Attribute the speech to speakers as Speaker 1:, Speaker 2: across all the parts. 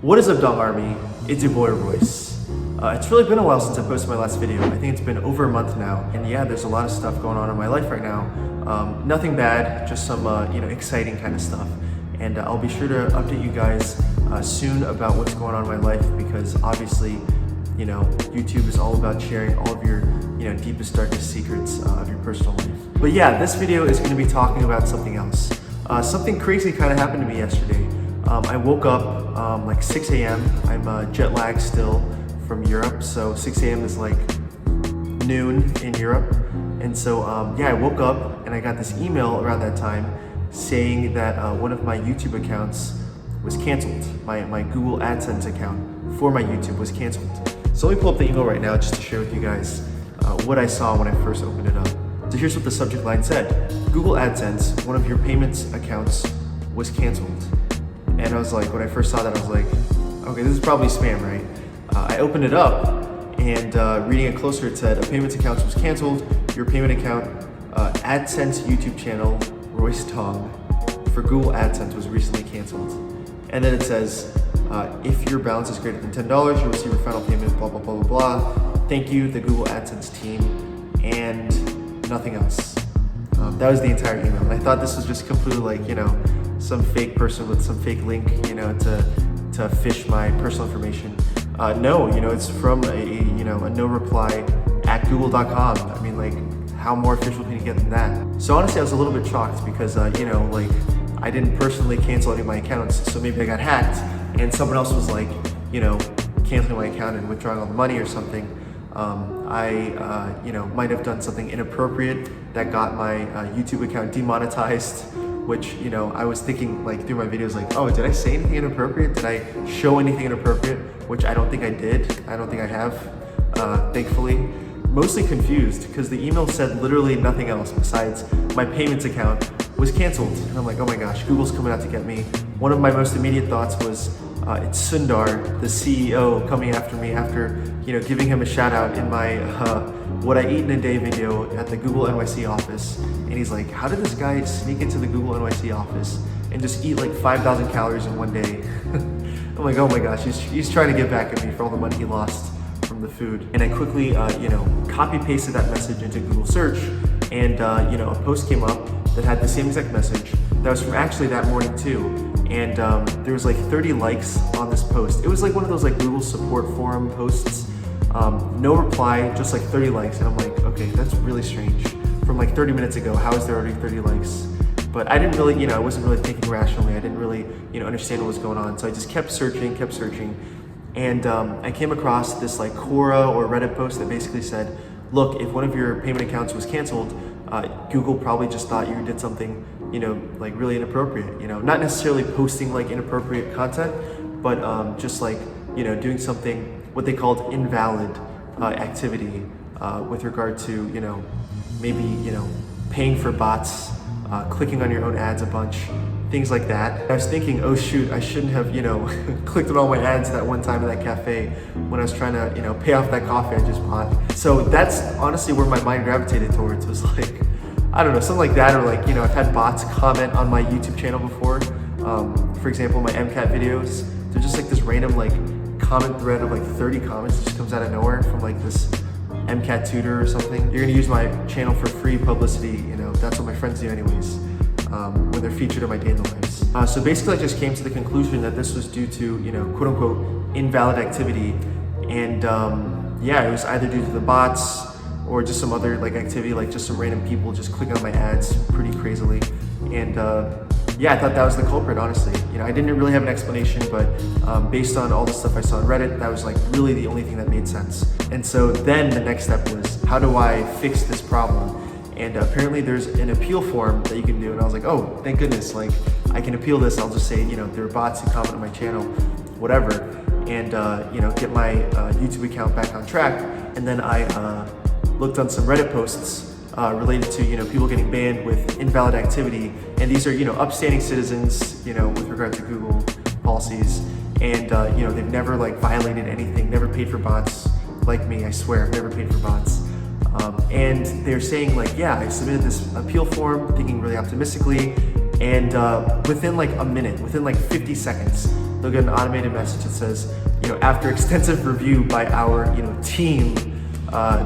Speaker 1: What is up, Dong Army? It's your boy Royce. It's really been a while since I posted my last video. I think it's been over a month now, and yeah, there's a lot of stuff going on in my life right now. Nothing bad, just some exciting kind of stuff. And I'll be sure to update you guys soon about what's going on in my life, because obviously, YouTube is all about sharing all of your deepest, darkest secrets of your personal life. But yeah, this video is going to be talking about something else. Something crazy kind of happened to me yesterday. I woke up like 6 a.m. I'm jet lagged still from Europe, so 6 a.m. is like noon in Europe. And so yeah, I woke up and I got this email around that time saying that one of my YouTube accounts was canceled. My Google AdSense account for my YouTube was canceled. So let me pull up the email right now just to share with you guys what I saw when I first opened it up. So here's what the subject line said. Google AdSense, one of your payments accounts was canceled. And I was like, when I first saw that, I was like, okay, this is probably spam, right? I opened it up, and reading it closer, it said, a payments account was canceled. Your payment account, AdSense YouTube channel, Royce Tong, for Google AdSense was recently canceled. And then it says, if your balance is greater than $10, you'll receive your final payment, blah, blah, blah, blah, blah. Thank you, the Google AdSense team, and nothing else. That was the entire email. And I thought this was just completely like, some fake person with some fake link, to fish my personal information. No, it's from a no reply at google.com. I mean, like, how more official can you get than that? So honestly, I was a little bit shocked because, I didn't personally cancel any of my accounts, so maybe I got hacked and someone else was like, canceling my account and withdrawing all the money or something. I might have done something inappropriate that got my YouTube account demonetized, which, I was thinking like through my videos like, oh, did I say anything inappropriate? Did I show anything inappropriate? Which I don't think I did. I don't think I have, thankfully. Mostly confused because the email said literally nothing else besides my payments account was canceled. And I'm like, oh my gosh, Google's coming out to get me. One of my most immediate thoughts was, it's Sundar, the CEO, coming after me after, giving him a shout out in my what I eat in a day video at the Google NYC office. And he's like, how did this guy sneak into the Google NYC office and just eat like 5,000 calories in one day? I'm like, oh my gosh, he's trying to get back at me for all the money he lost from the food. And I quickly, copy pasted that message into Google search, and a post came up that had the same exact message that was from actually that morning too. And there was like 30 likes on this post. It was like one of those like Google support forum posts. No reply, just like 30 likes. And I'm like, okay, that's really strange. From like 30 minutes ago, how is there already 30 likes? But I didn't really, I wasn't really thinking rationally. I didn't really, understand what was going on. So I just kept searching. And I came across this like Quora or Reddit post that basically said, look, if one of your payment accounts was canceled, Google probably just thought you did something, like really inappropriate, not necessarily posting like inappropriate content, but just like, doing something, what they called invalid activity with regard to, maybe, paying for bots, clicking on your own ads a bunch, things like that. I was thinking, oh shoot, I shouldn't have, clicked on all my ads that one time in that cafe when I was trying to, pay off that coffee I just bought. So that's honestly where my mind gravitated towards, was like, I don't know, something like that, or like, I've had bots comment on my YouTube channel before. For example, my MCAT videos, they're just like this random like comment thread of like 30 comments that just comes out of nowhere from like this MCAT tutor or something. You're gonna use my channel for free publicity, that's what my friends do anyways, when they're featured in my day in the lives. So basically I just came to the conclusion that this was due to, quote unquote, invalid activity. And yeah, it was either due to the bots or just some other like activity, like just some random people just clicking on my ads pretty crazily. And yeah, I thought that was the culprit, honestly. I didn't really have an explanation, but based on all the stuff I saw on Reddit, that was like really the only thing that made sense. And so then the next step was, how do I fix this problem? And apparently there's an appeal form that you can do. And I was like, oh, thank goodness, like I can appeal this. I'll just say, there are bots who comment on my channel, whatever, and get my YouTube account back on track. And then I looked on some Reddit posts related to people getting banned with invalid activity, and these are upstanding citizens with regard to Google policies, and they've never like violated anything, never paid for bots like me. I swear, I've never paid for bots. And they're saying like, yeah, I submitted this appeal form thinking really optimistically, and within like a minute, within like 50 seconds, they'll get an automated message that says, after extensive review by our, team,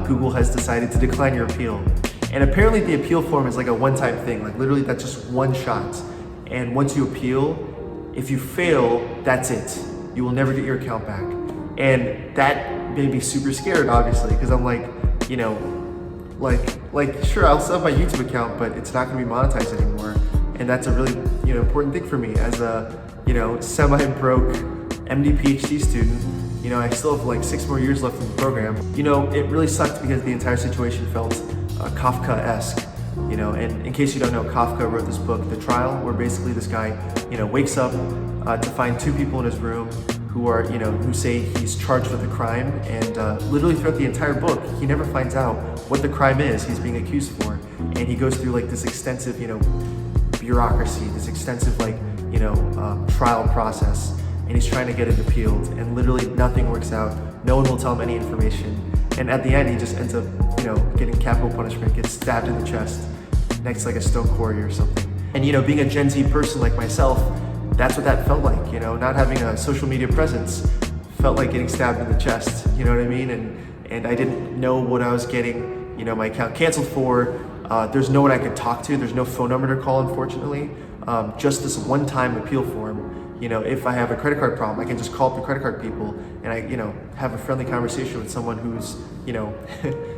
Speaker 1: Google has decided to decline your appeal. And apparently the appeal form is like a one-time thing, like literally that's just one shot. And once you appeal, if you fail, that's it. You will never get your account back. And that made me super scared, obviously, because I'm like, sure, I'll still have my YouTube account, but it's not gonna be monetized anymore. And that's a really, important thing for me as a, semi-broke MD PhD student. I still have like 6 more years left in the program. It really sucked because the entire situation felt Kafka-esque. And in case you don't know, Kafka wrote this book, The Trial, where basically this guy, wakes up to find 2 people in his room who are, who say he's charged with a crime, and literally throughout the entire book, he never finds out what the crime is he's being accused for. And he goes through like this extensive, bureaucracy, this extensive trial process, and he's trying to get it appealed, and literally nothing works out. No one will tell him any information. And at the end, he just ends up, getting capital punishment, gets stabbed in the chest next to like a stone quarry or something. And being a Gen Z person like myself, that's what that felt like, not having a social media presence felt like getting stabbed in the chest, you know what I mean? And I didn't know what I was getting, my account canceled for. There's no one I could talk to. There's no phone number to call, unfortunately. Just this one-time appeal form. If I have a credit card problem, I can just call up the credit card people and I, have a friendly conversation with someone who's,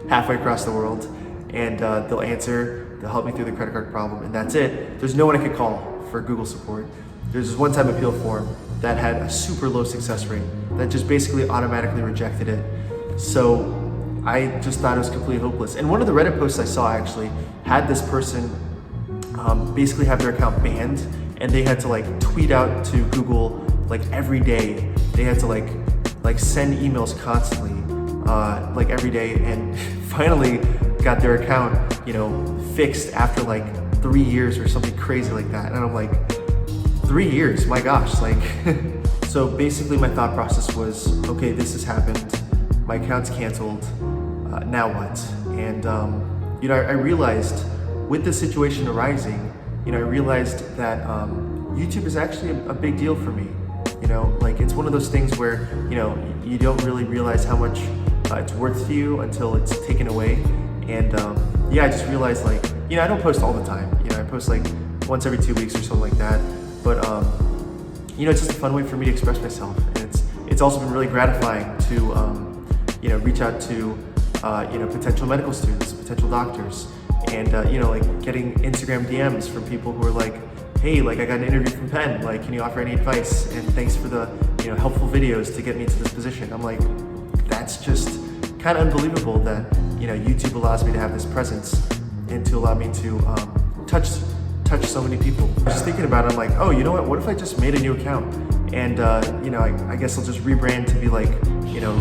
Speaker 1: halfway across the world, and they'll answer, they'll help me through the credit card problem, and that's it. There's no one I could call for Google support. There's this one-time appeal form that had a super low success rate that just basically automatically rejected it. So I just thought it was completely hopeless. And one of the Reddit posts I saw actually had this person basically have their account banned, and they had to like tweet out to Google like every day. They had to like send emails constantly, like every day, and finally got their account, fixed after like 3 years or something crazy like that. And I'm like, 3 years, my gosh, like. So basically my thought process was, okay, this has happened, my account's canceled, now what? And I realized with this situation arising, I realized that YouTube is actually a big deal for me. Like it's one of those things where, you don't really realize how much it's worth to you until it's taken away. And I just realized like, I don't post all the time. I post like once every 2 weeks or something like that. But it's just a fun way for me to express myself. And it's also been really gratifying to, reach out to, potential medical students, potential doctors, and like getting Instagram DMs from people who are like, hey, like I got an interview from Penn, like can you offer any advice? And thanks for the helpful videos to get me to this position. I'm like, that's just kind of unbelievable that YouTube allows me to have this presence and to allow me to touch so many people. I was just thinking about it, I'm like, oh, you know what if I just made a new account? And I guess I'll just rebrand to be like,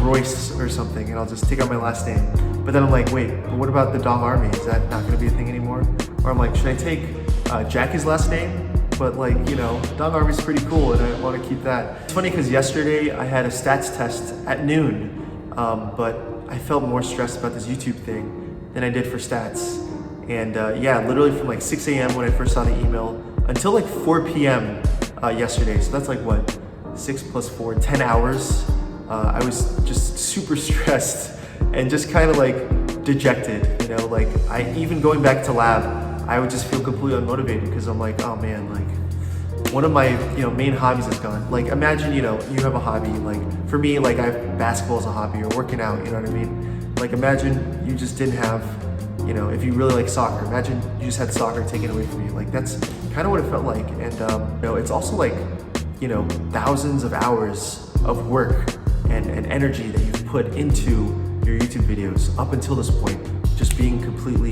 Speaker 1: Royce or something, and I'll just take out my last name. But then I'm like, wait, but what about the Dong Army? Is that not gonna be a thing anymore? Or I'm like, should I take Jackie's last name? But like, Dong Army's pretty cool and I wanna keep that. It's funny because yesterday I had a stats test at noon, but I felt more stressed about this YouTube thing than I did for stats. And literally from like 6 a.m. when I first saw the email until like 4 p.m. Yesterday. So that's like what, 6 plus 4, 10 hours. I was just super stressed and just kind of like dejected, like even going back to lab, I would just feel completely unmotivated because I'm like, oh man, like one of my main hobbies is gone. Like imagine you have a hobby, like for me, like I have basketball as a hobby or working out, you know what I mean? Like imagine you just didn't have, if you really like soccer, imagine you just had soccer taken away from you. Like that's kind of what it felt like. And it's also like thousands of hours of work and energy that you've put into your YouTube videos up until this point, just being completely,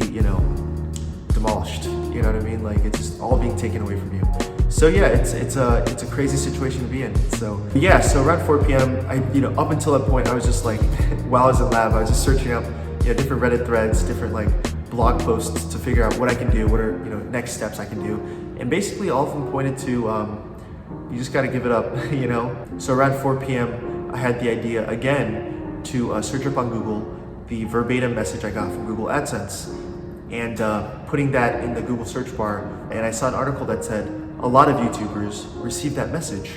Speaker 1: demolished. You know what I mean? Like it's just all being taken away from you. So yeah, it's a crazy situation to be in. So yeah, so around 4 p.m., up until that point, I was just like, while I was in lab, I was just searching up, different Reddit threads, different like blog posts to figure out what I can do, what are next steps I can do, and basically all of them pointed to, you just got to give it up, So around 4 p.m. I had the idea again to search up on Google the verbatim message I got from Google AdSense and putting that in the Google search bar. And I saw an article that said a lot of YouTubers received that message.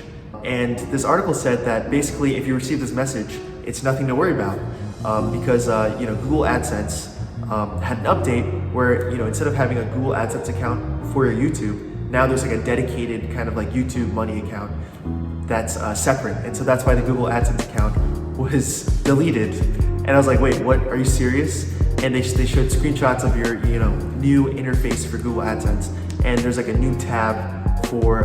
Speaker 1: And this article said that basically if you receive this message, it's nothing to worry about because Google AdSense had an update where instead of having a Google AdSense account for your YouTube, now there's like a dedicated kind of like YouTube money account that's separate. And so that's why the Google AdSense account was deleted. And I was like, wait, what? Are you serious? And they showed screenshots of your new interface for Google AdSense, and there's like a new tab for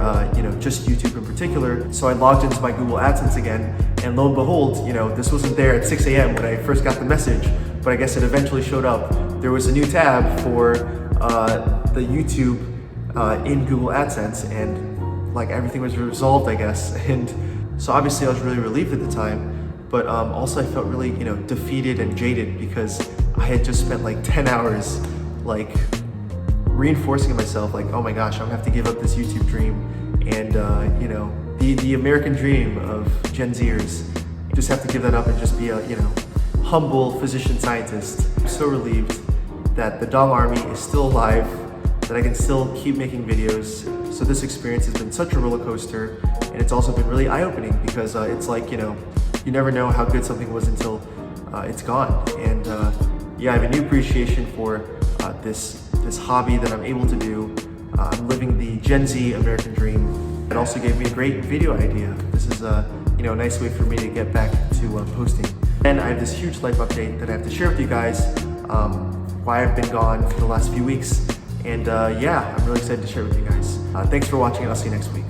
Speaker 1: just YouTube in particular. So I logged into my Google AdSense again, and lo and behold, this wasn't there at 6 a.m. when I first got the message, but I guess it eventually showed up. There was a new tab for the YouTube in Google AdSense, and like everything was resolved, I guess. And so obviously I was really relieved at the time, but also I felt really defeated and jaded because I had just spent like 10 hours like reinforcing myself like, oh my gosh, I'm gonna have to give up this YouTube dream, and the American dream of Gen Zers. You just have to give that up and just be a humble physician scientist. I'm so relieved that the Dong Army is still alive, that I can still keep making videos. So this experience has been such a roller coaster, and it's also been really eye-opening because it's like you never know how good something was until it's gone. And yeah, I have a new appreciation for this hobby that I'm able to do. I'm living the Gen Z American dream. It also gave me a great video idea. This is a nice way for me to get back to posting. And I have this huge life update that I have to share with you guys, why I've been gone for the last few weeks. And yeah, I'm really excited to share with you guys. Thanks for watching, and I'll see you next week.